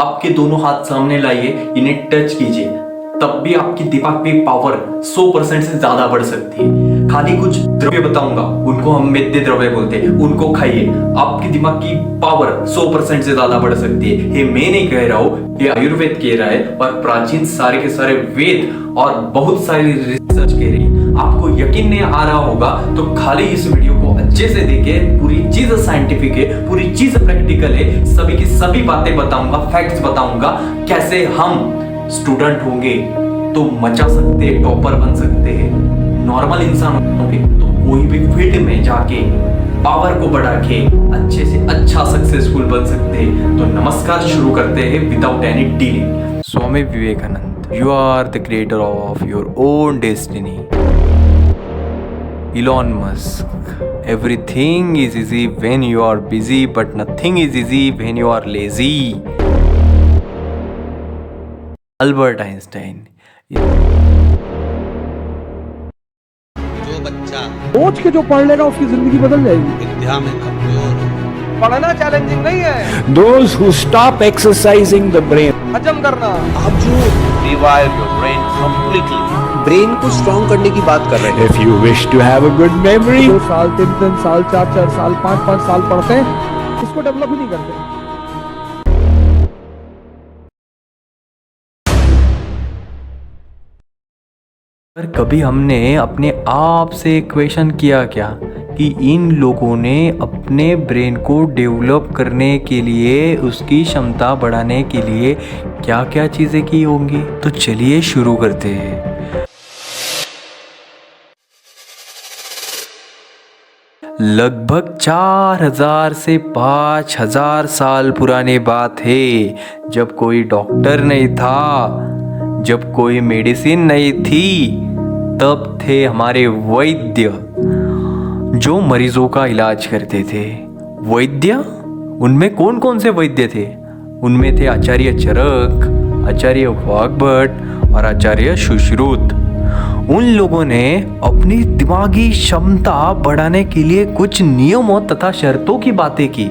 आपके दोनों हाथ सामने लाइए, इन्हें टच कीजिए, तब भी आपकी दिमाग की पावर 100% से ज्यादा बढ़ सकती है। खाली कुछ द्रव्य बताऊंगा, उनको हम मेद्य द्रव्य बोलते हैं, उनको खाइए, आपकी दिमाग की पावर 100% से ज्यादा बढ़ सकती है। ये मैं नहीं कह रहा हूँ, ये आयुर्वेद कह रहा है और प्राचीन सारे के सारे वेद और बहुत सारी रिसर्च कह रही है। आपको यकीन नहीं आ रहा होगा तो खाली इस वीडियो को अच्छे से देखें। पूरी चीज साइंटिफिक है, पूरी चीज प्रैक्टिकल है, सभी की सभी बातें बताऊंगा, फैक्ट्स बताऊंगा, कैसे हम स्टूडेंट होंगे तो मचा सकते हैं, टॉपर बन सकते हैं। नॉर्मल इंसान होंगे तो कोई भी फील्ड में जाके पावर को बढ़ा के अच्छे से अच्छा सक्सेसफुल बन सकते हैं। तो नमस्कार, शुरू करते हैं without any delay. Swami Vivekananda, you are the creator of your own destiny. Elon Musk, everything is easy when you are busy, but nothing is easy when you are lazy. Albert Einstein. जो बच्चा सोच के जो पढ़ लेगा उसकी जिंदगी बदल जाएगी। विद्या में कमजोर हो, पढ़ना चैलेंजिंग नहीं है, Those who stop exercising the brain, हजम करना। आप जो revive your brain completely, brain को स्ट्रॉन्ग करने की बात कर रहे हैं। if you wish to have a good memory, 2 साल 3 साल 4 साल 5 साल पढ़ते हैं, इसको डेवलप ही नहीं करते। पर कभी हमने अपने आप से क्वेश्चन किया क्या कि इन लोगों ने अपने ब्रेन को डेवलप करने के लिए, उसकी क्षमता बढ़ाने के लिए क्या क्या चीज़ें की होंगी? तो चलिए शुरू करते हैं। लगभग 4000 से 5000 साल पुरानी बात है, जब कोई डॉक्टर नहीं था, जब कोई मेडिसिन नहीं थी, तब थे हमारे वैद्य जो मरीजों का इलाज करते थे। वैद्य, उनमें कौन कौन से वैद्य थे? उनमें थे आचार्य चरक, आचार्य वाग्भट और आचार्य सुश्रुत। उन लोगों ने अपनी दिमागी क्षमता बढ़ाने के लिए कुछ नियमों तथा शर्तों की बातें की।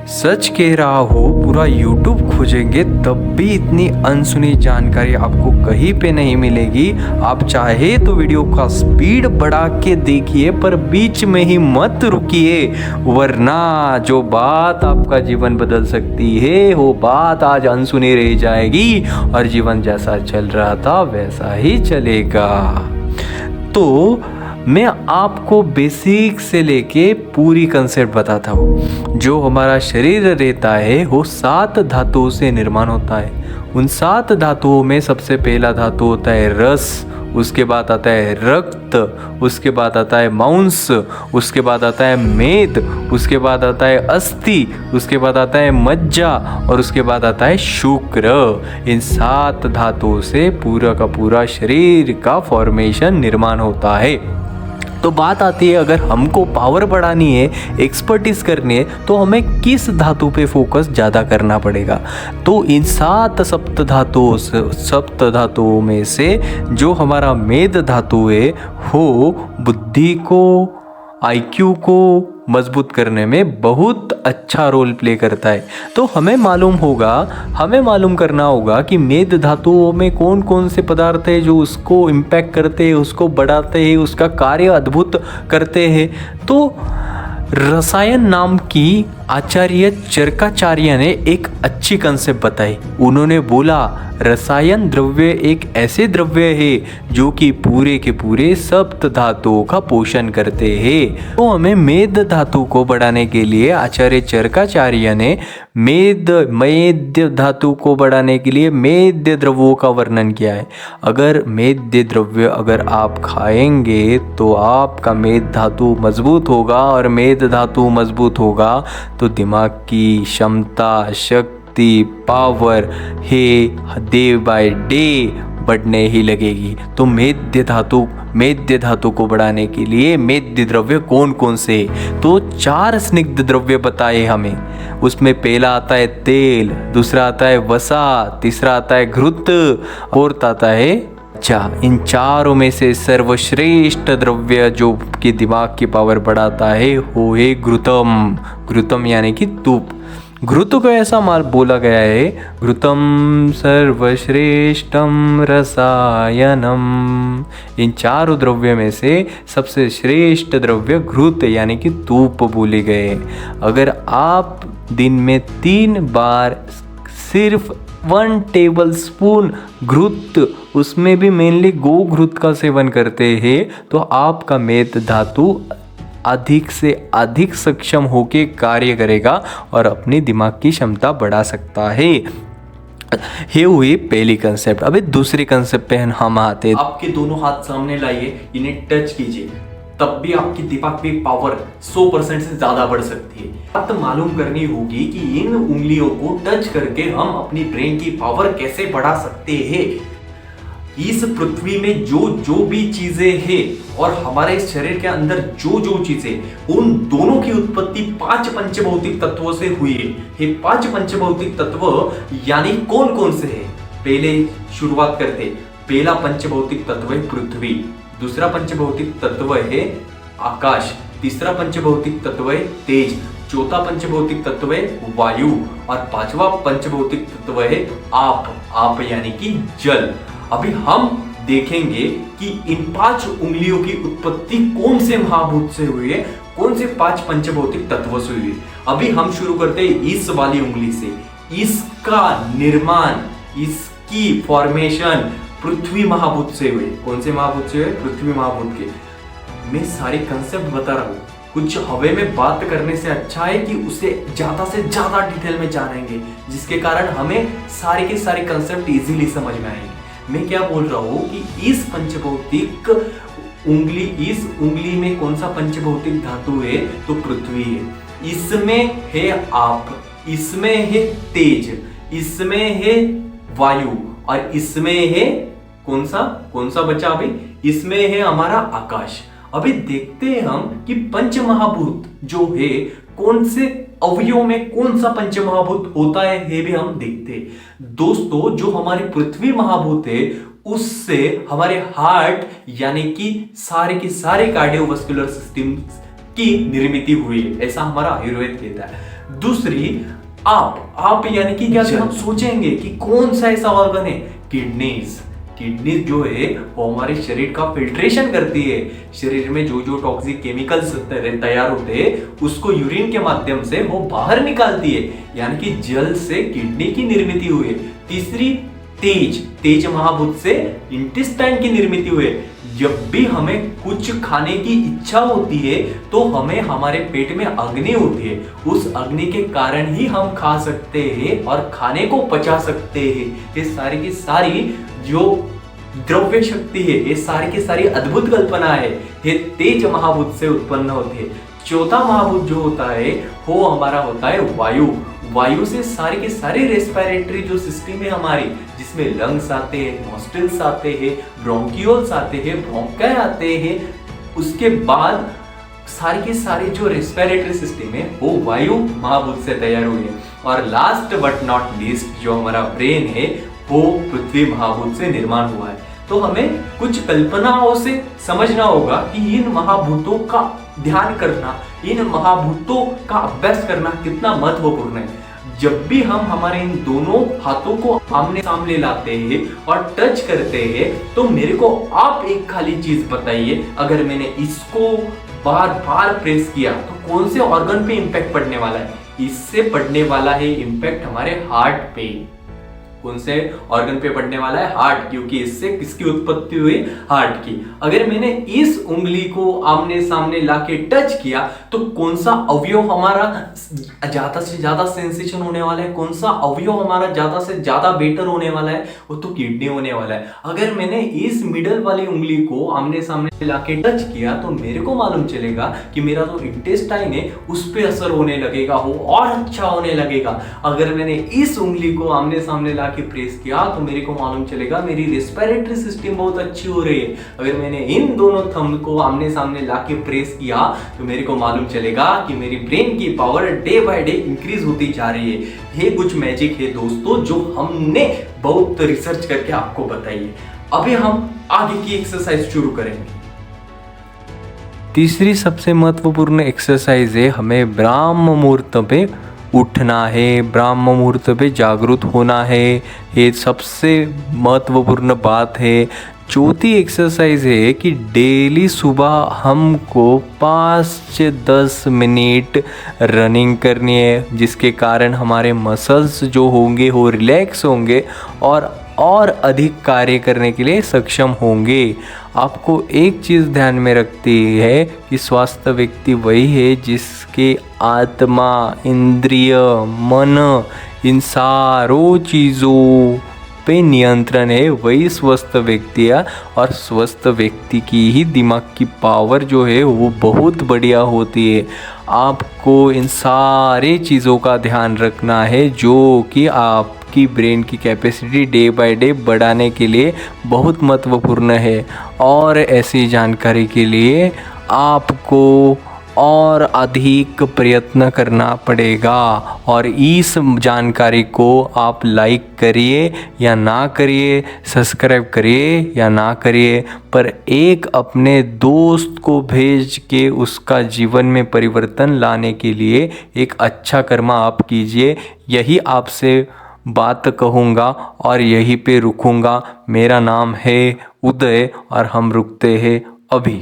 सच कह रहा हो, पूरा YouTube खोजेंगे तब भी इतनी अनसुनी जानकारी आपको कहीं पे नहीं मिलेगी। आप चाहे तो वीडियो का स्पीड बढ़ा के देखिए, पर बीच में ही मत रुकिए, वरना जो बात आपका जीवन बदल सकती है वो बात आज अनसुनी रह जाएगी और जीवन जैसा चल रहा था वैसा ही चलेगा। तो मैं आपको बेसिक से लेके पूरी कंसेप्ट बताता हूँ। जो हमारा शरीर रहता है वो 7 धातुओं से निर्माण होता है। उन 7 धातुओं में सबसे पहला धातु होता है रस, उसके बाद आता है रक्त, उसके बाद आता है मांस, उसके बाद आता है मेद, उसके बाद आता है अस्थि, उसके बाद आता है मज्जा और उसके बाद आता है शुक्र। इन 7 धातुओं से पूरा का पूरा शरीर का फॉर्मेशन निर्माण होता है। तो बात आती है, अगर हमको पावर बढ़ानी है, एक्सपर्टीज करनी है, तो हमें किस धातु पे फोकस ज़्यादा करना पड़ेगा? तो इन 7 सप्त धातुओं में से जो हमारा मेद धातु है वो बुद्धि को, IQ को मजबूत करने में बहुत अच्छा रोल प्ले करता है। तो हमें मालूम करना होगा कि मेद धातुओं में कौन कौन से पदार्थ है जो उसको इम्पैक्ट करते हैं, उसको बढ़ाते हैं, उसका कार्य अद्भुत करते हैं। तो रसायन नाम की आचार्य चरकाचार्य ने एक अच्छी कंसेप्ट बताई। उन्होंने बोला, रसायन द्रव्य एक ऐसे द्रव्य है जो कि पूरे के पूरे सप्त धातुओं का पोषण करते हैं। तो हमें मेद धातु को बढ़ाने के लिए आचार्य चरकाचार्य ने मेद्य धातु को बढ़ाने के लिए मेद्य द्रव्यों का वर्णन किया है। अगर मेद्य द्रव्य अगर आप खाएंगे तो आपका मेद धातु मजबूत होगा, और मेद धातु मजबूत होगा तो दिमाग की क्षमता, शक्ति, पावर है डे बाय डे बढ़ने ही लगेगी। तो मेद्य धातु को बढ़ाने के लिए मेद्य द्रव्य कौन कौन से? तो 4 स्निग्ध द्रव्य बताए हमें। उसमें पहला आता है तेल, दूसरा आता है वसा, तीसरा आता है घृत, फोर्थ आता है अच्छा। इन चारों में से सर्वश्रेष्ठ द्रव्य जो कि दिमाग की पावर बढ़ाता है वो है घृतम। घृतम यानी कि तुप। घृत को ऐसा माल बोला गया है, घृतम सर्वश्रेष्ठम रसायनम। इन चारों द्रव्य में से सबसे श्रेष्ठ द्रव्य घृत यानी कि तूप बोले गए। अगर आप दिन में 3 बार सिर्फ 1 टेबल स्पून घृत, उसमें भी मेनली गो घृत का सेवन करते हैं तो आपका मेद धातु अधिक से अधिक सक्षम होकर कार्य करेगा और अपनी दिमाग की क्षमता बढ़ा सकता है। ये हुई पहली कंसेप्ट। अभी दूसरी कंसेप्ट पे हम आते हैं। आपके दोनों हाथ सामने लाइए, इन्हें टच कीजिए, तब भी आपकी दिमाग की पावर 100% से ज्यादा बढ़ सकती है। बात मालूम करनी होगी कि इन उंगलियों को टच करके हम अपनी ब्रेन की पावर कैसे बढ़ा सकते हैं। इस पृथ्वी में जो जो भी चीजें हैं और हमारे शरीर के अंदर जो जो चीजें, उन दोनों की उत्पत्ति 5 पंचभौतिक तत्वों से हुई है। ये 5 पंचभौतिक तत्व यानी कौन कौन से हैं? पहले शुरुआत करते। पहला पंचभौतिक तत्व है पृथ्वी, दूसरा पंचभौतिक तत्व है आकाश, तीसरा पंचभौतिक तत्व है तेज, चौथा पंचभौतिक तत्व है वायु और 5वां पंचभौतिक तत्व है आप यानी कि जल। अभी हम देखेंगे कि इन 5 उंगलियों की उत्पत्ति कौन से महाभूत से हुई है, कौन से 5 पंचभौतिक तत्वों से हुई है। अभी हम शुरू करते हैं इस वाली उंगली से। इसका निर्माण, इसकी फॉर्मेशन पृथ्वी महाभूत से हुए। कौन से महाभूत से हुए? पृथ्वी महाभूत के। मैं सारे कंसेप्ट बता रहा हूँ। कुछ हवे में बात करने से अच्छा है कि उसे ज्यादा से ज्यादा डिटेल में जानेंगे, जिसके कारण हमें सारे के सारे कंसेप्ट इजीली समझ में आएंगे। मैं क्या बोल रहा हूँ कि इस पंचभौतिक उंगली, इस उंगली में कौन सा पंचभौतिक धातु है? तो पृथ्वी है। इसमें है आप, इसमें है तेज, इसमें है वायु और इसमें है कौन सा बचा अभी? इसमें है हमारा आकाश। अभी देखते हैं हम कि पंच महाभूत जो है कौन से अवयव में कौन सा पंच महाभूत होता है, ये भी हम देखते हैं। दोस्तों, जो हमारी पृथ्वी महाभूत है उससे हमारे हार्ट यानी कि सारे के सारे कार्डियोवास्कुलर सिस्टम की निर्मित हुई है, ऐसा हमारा आयुर्वेद कहता है। दूसरी आप यानी कि क्या हम सोचेंगे कि कौन सा ऐसा ऑर्गन है? किडनीज जो है वो हमारे शरीर का फिल्ट्रेशन करती है। शरीर में जो जो टॉक्सिक केमिकल्स तैयार होते हैं उसको यूरिन के माध्यम से वो बाहर निकालती है, यानी कि जल से किडनी की निर्मित हुई है। तीसरी तेज महाभूत से इंटेस्टाइन की निर्मित हुई है। जब भी हमें कुछ खाने की इच्छा होती है तो हमें हमारे पेट में अग्नि होती है, उस अग्नि के कारण ही हम खा सकते हैं और खाने को पचा सकते हैं। ये सारी की सारी जो द्रव्य शक्ति है, ये सारी की सारी अद्भुत कल्पना है, ये तेज महाभूत से उत्पन्न होती है। चौथा महाभूत जो होता है वो हमारा होता है वायु से सारे के सारे रेस्पिरेटरी जो सिस्टम है हमारी, जिसमें लंग्स आते हैं, नॉस्ट्रिल्स आते हैं, ब्रोंकियोल्स आते हैं, ब्रोंकाई आते हैं, उसके बाद सारे के सारे जो रेस्पिरेटरी सिस्टम है वो वायु महाभूत से तैयार हुए हैं। और लास्ट बट नॉट लीस्ट जो हमारा ब्रेन है वो पृथ्वी महाभूत से निर्माण हुआ है। तो हमें कुछ कल्पनाओं से समझना होगा कि इन महाभूतों का ध्यान करना, इन महाभूतों का अभ्यास करना कितना महत्वपूर्ण है। जब भी हम हमारे इन दोनों हाथों को आमने सामने लाते हैं और टच करते हैं तो मेरे को आप एक खाली चीज बताइए, अगर मैंने इसको बार बार प्रेस किया तो कौन से ऑर्गन पे इंपैक्ट पड़ने वाला है? इससे पड़ने वाला है इंपैक्ट हमारे हार्ट पे। कौन से ऑर्गन पे पड़ने वाला है? हार्ट, क्योंकि इससे किसकी उत्पत्ति हुई? हार्ट की। अगर मैंने इस उंगली को आमने सामने लाके टच किया तो कौन सा अवयव हमारा ज्यादा से ज्यादा सेंसेशन होने वाला है? कौन सा अवयव हमारा ज्यादा से ज्यादा बेटर होने वाला है? वो तो किडनी होने वाला है। अगर मैंने इस मिडल वाली उंगली को आमने सामने लाके टच किया तो मेरे को मालूम चलेगा कि मेरा जो इंटेस्टाइन है उस पर असर होने लगेगा, वो और अच्छा होने लगेगा। अगर मैंने इस उंगली को आमने सामने के प्रेस किया तो मेरे को मालूम चलेगा मेरी रेस्पिरेटरी सिस्टम बहुत अच्छी हो रही है। अगर मैंने इन दोनों थंब को आमने सामने लाके प्रेस किया तो मेरे को मालूम चलेगा कि मेरी ब्रेन की power day by day increase होती जा रही है। ये कुछ मैजिक है दोस्तों जो हमने बहुत रिसर्च करके आपको बताई है। अभी हम आगे की एक्सरसाइज शुरू करेंगे। तीसरी सबसे महत्वपूर्ण एक्सरसाइज है, हमें ब्राह्म मुहूर्त पे उठना है, ब्राह्म मुहूर्त पे जागरूक होना है, ये सबसे महत्वपूर्ण बात है। चौथी एक्सरसाइज है कि डेली सुबह हमको 5 से 10 मिनट रनिंग करनी है, जिसके कारण हमारे मसल्स जो होंगे वो रिलैक्स होंगे और अधिक कार्य करने के लिए सक्षम होंगे। आपको एक चीज़ ध्यान में रखती है कि स्वस्थ व्यक्ति वही है जिसके आत्मा, इंद्रिय, मन, इन सारों चीज़ों पे नियंत्रण है, वही स्वस्थ व्यक्ति है। और स्वस्थ व्यक्ति की ही दिमाग की पावर जो है वो बहुत बढ़िया होती है। आपको इन सारे चीज़ों का ध्यान रखना है जो कि आपकी ब्रेन की कैपेसिटी डे बाय डे बढ़ाने के लिए बहुत महत्वपूर्ण है। और ऐसी जानकारी के लिए आपको और अधिक प्रयत्न करना पड़ेगा। और इस जानकारी को आप लाइक करिए या ना करिए, सब्सक्राइब करिए या ना करिए, पर एक अपने दोस्त को भेज के उसका जीवन में परिवर्तन लाने के लिए एक अच्छा कर्म आप कीजिए। यही आपसे बात कहूँगा और यहीं पे रुकूँगा। मेरा नाम है उदय और हम रुकते हैं अभी।